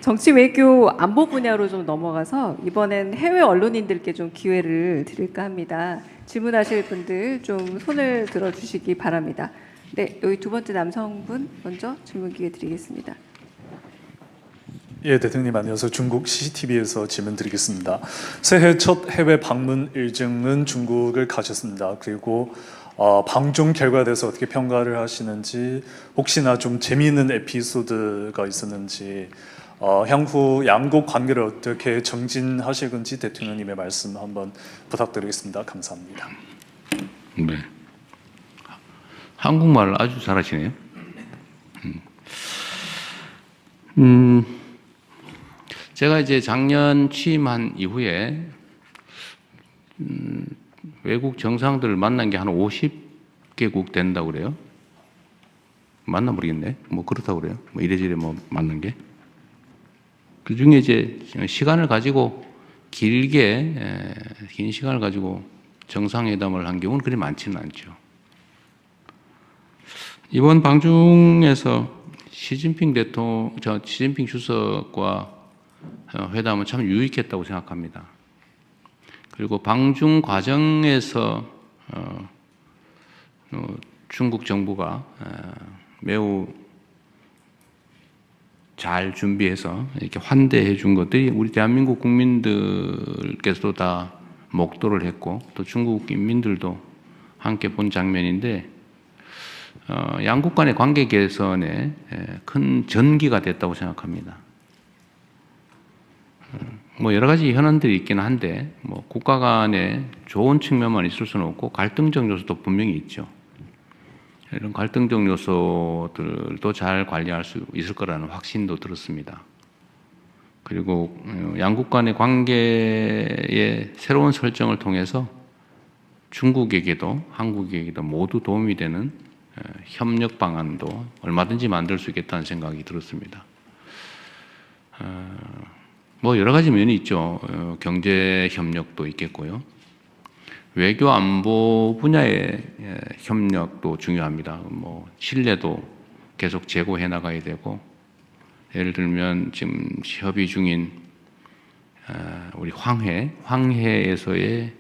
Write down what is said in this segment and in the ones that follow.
정치 외교 안보 분야로 좀 넘어가서 이번엔 해외 언론인들께 좀 기회를 드릴까 합니다. 질문하실 분들 좀 손을 들어주시기 바랍니다. 네, 여기 두 번째 남성분 먼저 질문 기회 드리겠습니다. 예, 대통령님 안녕하세요. 중국 CCTV에서 질문 드리겠습니다. 새해 첫 해외 방문 일정은 중국을 가셨습니다. 그리고 방중 결과에 대해서 어떻게 평가를 하시는지, 혹시나 좀 재미있는 에피소드가 있었는지, 향후 양국 관계를 어떻게 정진하실 건지 대통령님의 말씀 한번 부탁드리겠습니다. 감사합니다. 네. 한국말을 아주 잘하시네요. 제가 이제 작년 취임한 이후에 외국 정상들을 만난 게 한 50개국 된다고 그래요. 맞나 모르겠네. 뭐 그렇다고 그래요. 뭐 이래저래 뭐 만난 게. 그 중에 이제 시간을 가지고 긴 시간을 가지고 정상회담을 한 경우는 그리 많지는 않죠. 이번 방중에서 시진핑 주석과 회담은 참 유익했다고 생각합니다. 그리고 방중 과정에서 중국 정부가 매우 잘 준비해서 이렇게 환대해 준 것들이 우리 대한민국 국민들께서도 다 목도를 했고, 또 중국 인민들도 함께 본 장면인데, 양국 간의 관계 개선에 큰 전기가 됐다고 생각합니다. 뭐 여러 가지 현안들이 있긴 한데, 뭐 국가 간에 좋은 측면만 있을 수는 없고 갈등적 요소도 분명히 있죠. 이런 갈등적 요소들도 잘 관리할 수 있을 거라는 확신도 들었습니다. 그리고 양국 간의 관계의 새로운 설정을 통해서 중국에게도 한국에게도 모두 도움이 되는 협력 방안도 얼마든지 만들 수 있겠다는 생각이 들었습니다. 뭐 여러 가지 면이 있죠. 경제 협력도 있겠고요. 외교 안보 분야의 협력도 중요합니다. 뭐 신뢰도 계속 제고해 나가야 되고, 예를 들면 지금 협의 중인 우리 황해에서의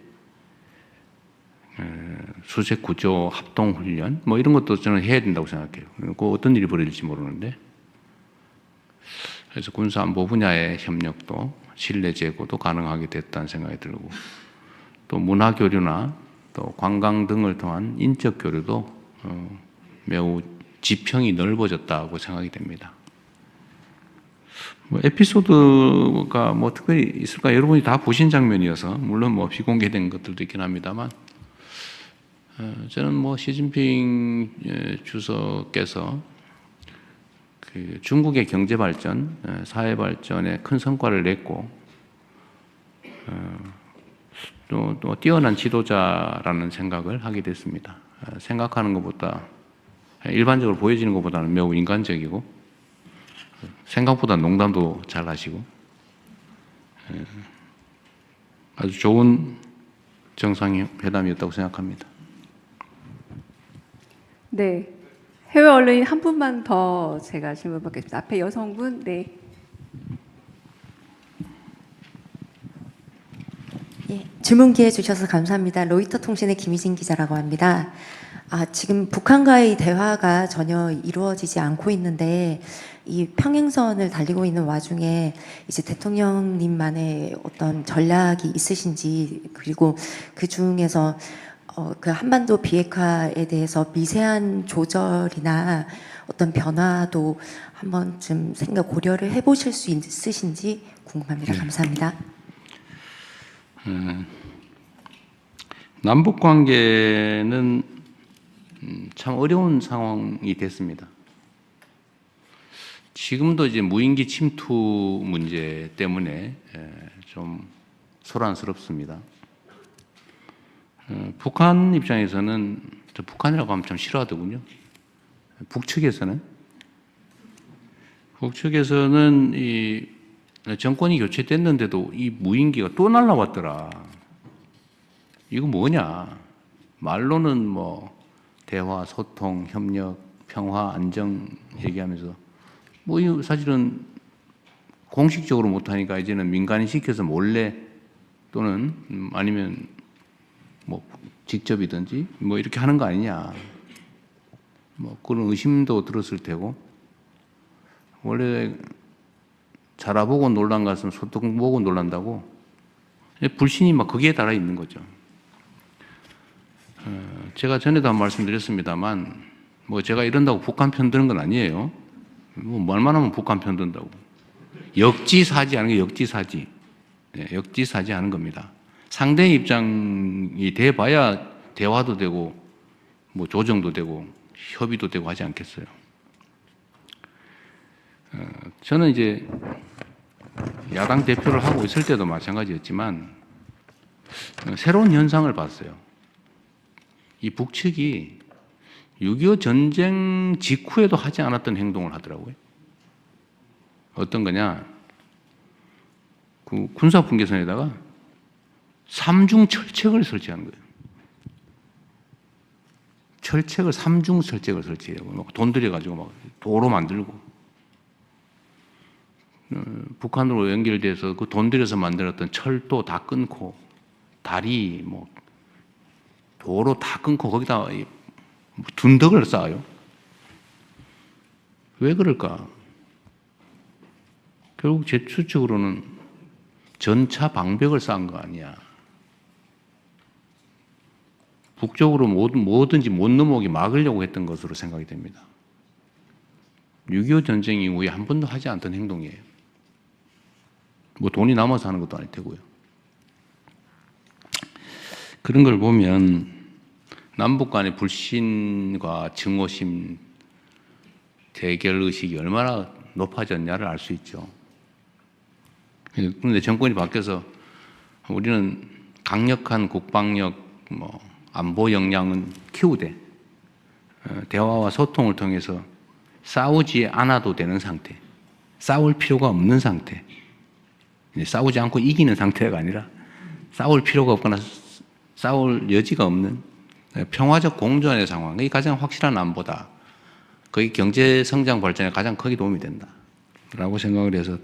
수색 구조 합동 훈련 뭐 이런 것도 저는 해야 된다고 생각해요. 그리고 어떤 일이 벌어질지 모르는데, 그래서 군사 안보 분야의 협력도 신뢰 제고도 가능하게 됐다는 생각이 들고, 또 문화 교류나 또 관광 등을 통한 인적 교류도 매우 지평이 넓어졌다고 생각이 됩니다. 뭐 에피소드가 뭐 특별히 있을까? 여러분이 다 보신 장면이어서 물론 뭐 비공개된 것들도 있긴 합니다만, 저는 뭐 시진핑 주석께서 그 중국의 경제 발전, 사회 발전에 큰 성과를 냈고, 또 뛰어난 지도자라는 생각을 하게 됐습니다. 생각하는 것보다, 일반적으로 보여지는 것보다는 매우 인간적이고, 생각보다 농담도 잘 하시고, 아주 좋은 정상회담이었다고 생각합니다. 네, 해외 언론인 한 분만 더 제가 질문 받겠습니다. 앞에 여성분, 네. 예, 질문 기회 주셔서 감사합니다. 로이터 통신의 김희진 기자라고 합니다. 지금 북한과의 대화가 전혀 이루어지지 않고 있는데, 이 평행선을 달리고 있는 와중에 이제 대통령님만의 어떤 전략이 있으신지, 그리고 그 중에서 그 한반도 비핵화에 대해서 미세한 조절이나 어떤 변화도 한 번쯤 고려를 해보실 수 있으신지 궁금합니다. 네. 감사합니다. 남북 관계는 참 어려운 상황이 됐습니다. 지금도 이제 무인기 침투 문제 때문에 좀 소란스럽습니다. 북한 입장에서는, 저 북한이라고 하면 참 싫어하더군요. 북측에서는 이 정권이 교체됐는데도 이 무인기가 또 날라왔더라. 이거 뭐냐? 말로는 뭐 대화, 소통, 협력, 평화, 안정 얘기하면서 뭐 이 사실은 공식적으로 못하니까 이제는 민간인 시켜서 몰래 또는 아니면 뭐 직접이든지 뭐 이렇게 하는 거 아니냐. 뭐 그런 의심도 들었을 테고, 원래 자라보고 놀란 것은 소똥 보고 놀란다고 불신이 막 거기에 달아 있는 거죠. 제가 전에도 한 말씀 드렸습니다만, 뭐 제가 이런다고 북한 편드는 건 아니에요. 뭐 말만 하면 북한 편든다고. 역지사지 하는 게 역지사지. 네, 역지사지 하는 겁니다. 상대의 입장이 돼봐야 대화도 되고, 뭐 조정도 되고, 협의도 되고 하지 않겠어요. 저는 이제 야당 대표를 하고 있을 때도 마찬가지였지만, 새로운 현상을 봤어요. 이 북측이 6.25 전쟁 직후에도 하지 않았던 행동을 하더라고요. 어떤 거냐? 그 군사 분계선에다가 3중 철책을 설치하는 거예요. 철책을 3중 철책을 설치해요. 막 돈 들여가지고 막 도로 만들고, 북한으로 연결돼서 그 돈 들여서 만들었던 철도 다 끊고, 다리 뭐 도로 다 끊고 거기다 둔덕을 쌓아요. 왜 그럴까? 결국 제 추측으로는 전차 방벽을 쌓은 거 아니야. 북쪽으로 뭐든지 못 넘어오게 막으려고 했던 것으로 생각이 됩니다. 6.25 전쟁 이후에 한 번도 하지 않던 행동이에요. 뭐 돈이 남아서 하는 것도 아닐 테고요. 그런 걸 보면 남북 간의 불신과 증오심, 대결의식이 얼마나 높아졌냐를 알 수 있죠. 그런데 정권이 바뀌어서 우리는 강력한 국방력, 뭐 안보 역량은 키우되 대화와 소통을 통해서 싸우지 않아도 되는 상태, 싸울 필요가 없는 상태, 싸우지 않고 이기는 상태가 아니라 싸울 필요가 없거나 싸울 여지가 없는 평화적 공존의 상황, 이게 가장 확실한 안보다. 그게 경제 성장 발전에 가장 크게 도움이 된다라고 생각을 해서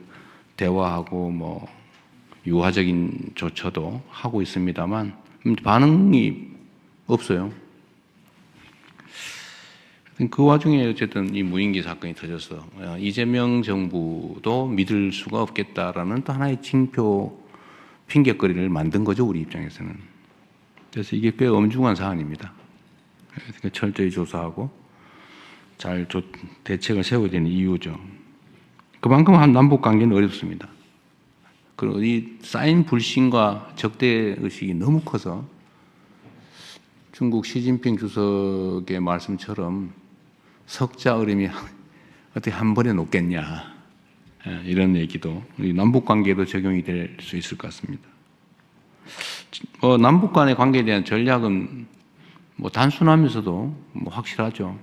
대화하고 뭐 유화적인 조처도 하고 있습니다만 반응이 없어요. 그 와중에 어쨌든 이 무인기 사건이 터져서 이재명 정부도 믿을 수가 없겠다라는 또 하나의 징표 핑계거리를 만든 거죠, 우리 입장에서는. 그래서 이게 꽤 엄중한 사안입니다. 그러니까 철저히 조사하고 잘 대책을 세워야 되는 이유죠. 그만큼 남북 관계는 어렵습니다. 그리고 이 쌓인 불신과 적대의식이 너무 커서 중국 시진핑 주석의 말씀처럼 석자 얼음이 어떻게 한 번에 녹겠냐, 이런 얘기도 우리 남북 관계에도 적용이 될 수 있을 것 같습니다. 남북 간의 관계에 대한 전략은 뭐 단순하면서도 뭐 확실하죠.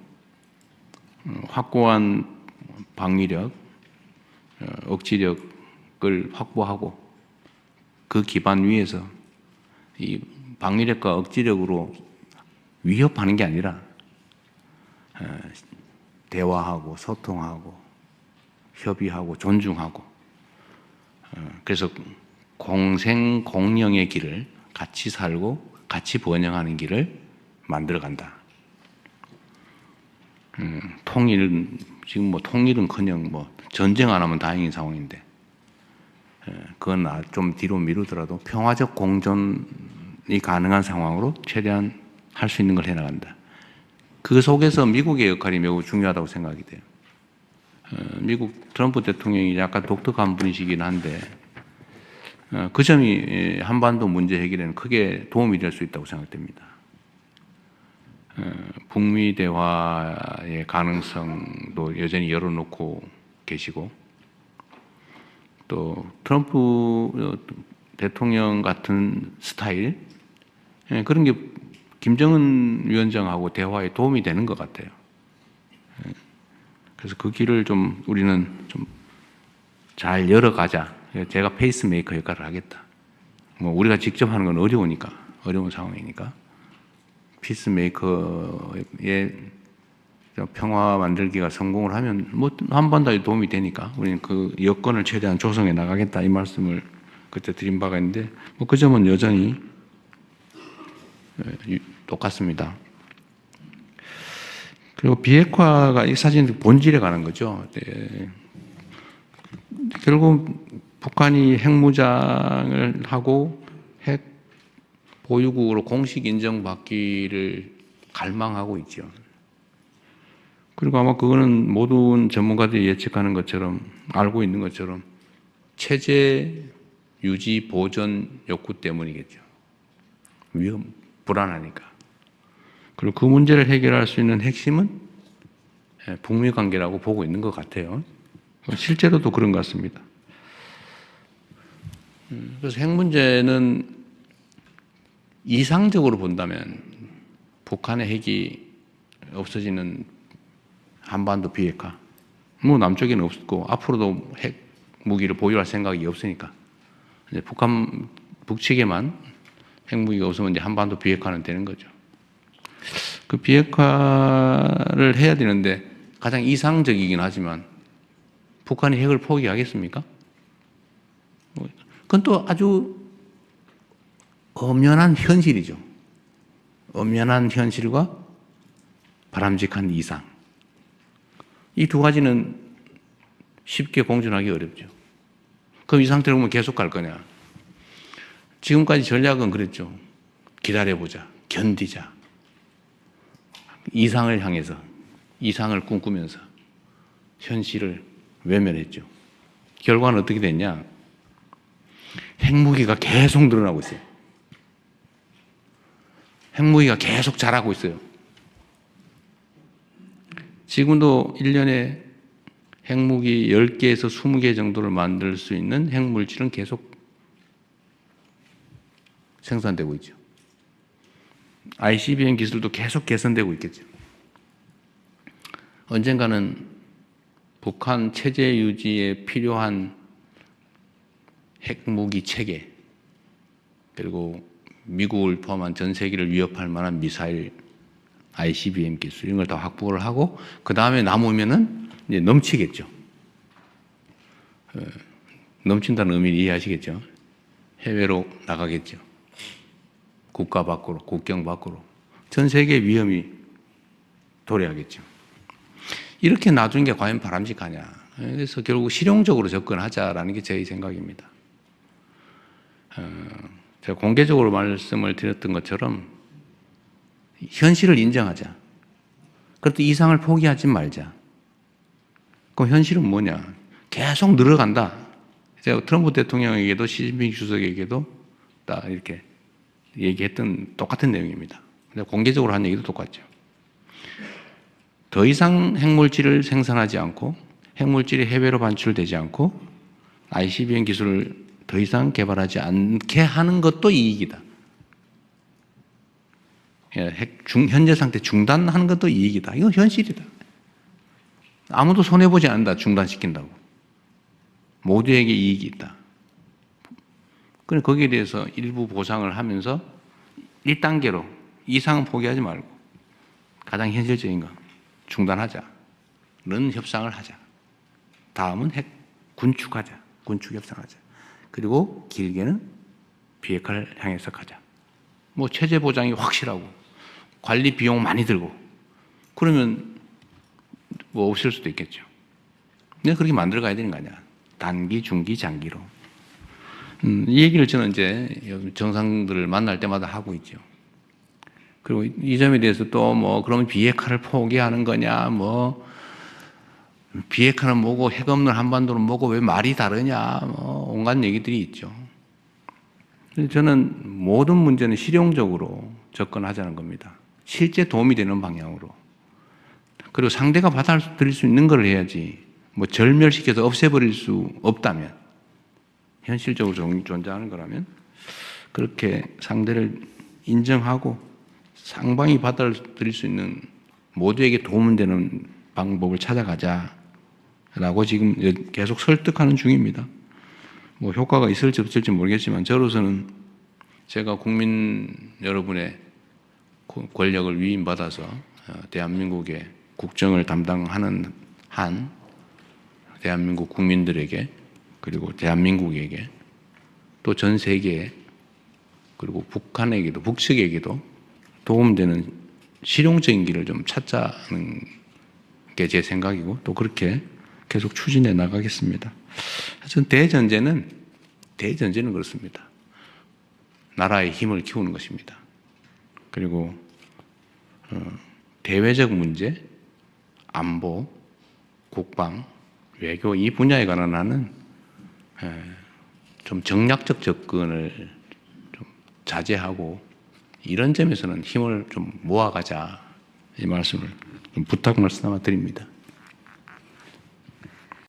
확고한 방위력, 억지력을 확보하고 그 기반 위에서 이 방위력과 억지력으로 위협하는 게 아니라 대화하고 소통하고 협의하고 존중하고, 그래서 공생 공령의 길을 같이 살고 같이 번영하는 길을 만들어간다. 통일은 지금 뭐 통일은커녕 뭐 전쟁 안 하면 다행인 상황인데, 그건 좀 뒤로 미루더라도 평화적 공존이 가능한 상황으로 최대한 할 수 있는 걸 해나간다. 그 속에서 미국의 역할이 매우 중요하다고 생각이 돼요. 미국 트럼프 대통령이 약간 독특한 분이시긴 한데, 그 점이 한반도 문제 해결에는 크게 도움이 될 수 있다고 생각됩니다. 북미 대화의 가능성도 여전히 열어놓고 계시고, 또 트럼프 대통령 같은 스타일, 그런 게 김정은 위원장하고 대화에 도움이 되는 것 같아요. 그래서 그 길을 좀 우리는 좀 잘 열어가자. 제가 페이스메이커 역할을 하겠다. 뭐 우리가 직접 하는 건 어려우니까, 어려운 상황이니까 피스메이커의 평화 만들기가 성공을 하면 뭐 한반도에 도움이 되니까 우리는 그 여건을 최대한 조성해 나가겠다 이 말씀을 그때 드린 바가 있는데 뭐 그 점은 여전히 똑같습니다. 그리고 비핵화가 이 사진 본질에 관한 거죠. 결국 북한이 핵무장을 하고 핵 보유국으로 공식 인정받기를 갈망하고 있죠. 그리고 아마 그거는 모든 전문가들이 예측하는 것처럼 알고 있는 것처럼 체제 유지 보존 욕구 때문이겠죠. 불안하니까. 그리고 그 문제를 해결할 수 있는 핵심은 북미 관계라고 보고 있는 것 같아요. 실제로도 그런 것 같습니다. 그래서 핵 문제는 이상적으로 본다면 북한의 핵이 없어지는 한반도 비핵화, 뭐 남쪽에는 없고 앞으로도 핵 무기를 보유할 생각이 없으니까 이제 북측에만 핵무기가 없으면 이제 한반도 비핵화는 되는 거죠. 그 비핵화를 해야 되는데 가장 이상적이긴 하지만 북한이 핵을 포기하겠습니까? 그건 또 아주 엄연한 현실이죠. 엄연한 현실과 바람직한 이상. 이 두 가지는 쉽게 공존하기 어렵죠. 그럼 이 상태로 보면 계속 갈 거냐? 지금까지 전략은 그랬죠. 기다려보자. 견디자. 이상을 향해서, 이상을 꿈꾸면서 현실을 외면했죠. 결과는 어떻게 됐냐? 핵무기가 계속 늘어나고 있어요. 핵무기가 계속 자라고 있어요. 지금도 1년에 핵무기 10개에서 20개 정도를 만들 수 있는 핵물질은 계속 생산되고 있죠. ICBM 기술도 계속 개선되고 있겠죠. 언젠가는 북한 체제 유지에 필요한 핵무기 체계, 그리고 미국을 포함한 전 세계를 위협할 만한 미사일, ICBM 기술 이런 걸 다 확보를 하고 그 다음에 남으면은 이제 넘치겠죠. 넘친다는 의미를 이해하시겠죠. 해외로 나가겠죠. 국가 밖으로, 국경 밖으로 전 세계 위험이 도래하겠죠. 이렇게 놔두는 게 과연 바람직하냐. 그래서 결국 실용적으로 접근하자라는 게 제 생각입니다. 제가 공개적으로 말씀을 드렸던 것처럼 현실을 인정하자. 그것도 이상을 포기하지 말자. 그럼 현실은 뭐냐? 계속 늘어간다. 제가 트럼프 대통령에게도 시진핑 주석에게도 딱 이렇게 얘기했던 똑같은 내용입니다. 공개적으로 한 얘기도 똑같죠. 더 이상 핵물질을 생산하지 않고 핵물질이 해외로 반출되지 않고 ICBM 기술을 더 이상 개발하지 않게 하는 것도 이익이다. 현재 상태 중단하는 것도 이익이다. 이건 현실이다. 아무도 손해보지 않는다. 중단시킨다고. 모두에게 이익이 있다. 그럼 거기에 대해서 일부 보상을 하면서 1단계로 이상은 포기하지 말고 가장 현실적인 건 중단하자. 는 협상을 하자. 다음은 핵 군축하자. 군축 협상하자. 그리고 길게는 비핵화를 향해서 가자. 뭐 체제 보장이 확실하고 관리 비용 많이 들고 그러면 뭐 없을 수도 있겠죠. 근데 그렇게 만들어 가야 되는 거 아니야. 단기, 중기, 장기로. 이 얘기를 저는 이제 정상들을 만날 때마다 하고 있죠. 그리고 이 점에 대해서 또 뭐 그러면 비핵화를 포기하는 거냐, 뭐 비핵화는 뭐고 핵 없는 한반도는 뭐고 왜 말이 다르냐, 뭐 온갖 얘기들이 있죠. 저는 모든 문제는 실용적으로 접근하자는 겁니다. 실제 도움이 되는 방향으로. 그리고 상대가 받아들일 수 있는 걸 해야지. 뭐 절멸시켜서 없애버릴 수 없다면, 현실적으로 존재하는 거라면 그렇게 상대를 인정하고 상방이 받아들일 수 있는 모두에게 도움 되는 방법을 찾아가자라고 지금 계속 설득하는 중입니다. 뭐 효과가 있을지 없을지 모르겠지만 저로서는 제가 국민 여러분의 권력을 위임받아서 대한민국의 국정을 담당하는 한 대한민국 국민들에게 그리고 대한민국에게 또 전 세계에 그리고 북한에게도 북측에게도 도움되는 실용적인 길을 좀 찾자는 게 제 생각이고 또 그렇게 계속 추진해 나가겠습니다. 하여튼 대전제는 그렇습니다. 나라의 힘을 키우는 것입니다. 그리고 대외적 문제, 안보, 국방, 외교 이 분야에 관한 한은 좀 정략적 접근을 좀 자제하고 이런 점에서는 힘을 좀 모아가자 이 말씀을 좀 부탁 말씀 드립니다.